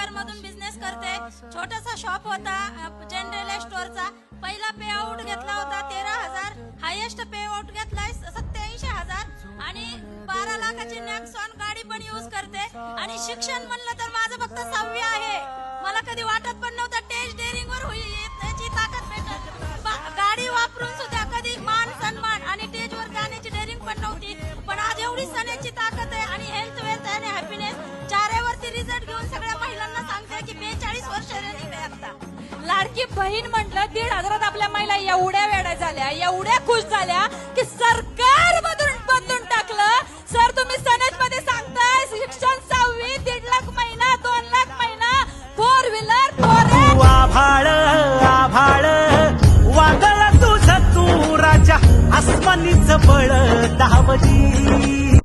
नगर मधून बिझनेस करते. छोटासा शॉप होता जनरल स्टोअरचा. पहिला पे आउट घेतला होता 13,000. हायेस्ट पे आउट घेतलाय 87,000 आणि 12 लाखाची नेक्सॉन गाडी पण यूज करते. आणि शिक्षण म्हणलं तर माझं फक्त 6वी आहे. मला कधी वाटत पण नव्हतं टेज डेअरिंग वर याची ताकद भेटत. गाडी वापरून सुद्धा कधी मान सन्मान आणि टेजवर जाण्याची डेअरिंग पण नव्हती. पण आज एवढी सणाची ताकद आहे आणि हेल्थ वेल्थ आणि हॅपीनेस चाऱ्यावरती रिझल्ट घेऊन सगळ्या महिलांना सांगते की 42 वर्ष रनिंग आहे आता. लाडकी बहीण म्हटलं 1,500 आपल्या महिला एवढ्या वेड्या झाल्या, एवढ्या खुश झाल्या की सरकार बदलून टाकलं. सर तुम्ही सनेज मध्ये सांगताय शिक्षण 6वी, 1.5 लाख महिना, 2 लाख महिना, 4 व्हीलर, आभाळ आभाळ वादळ तुझ तू राजा आसमानीच बळ दावजी.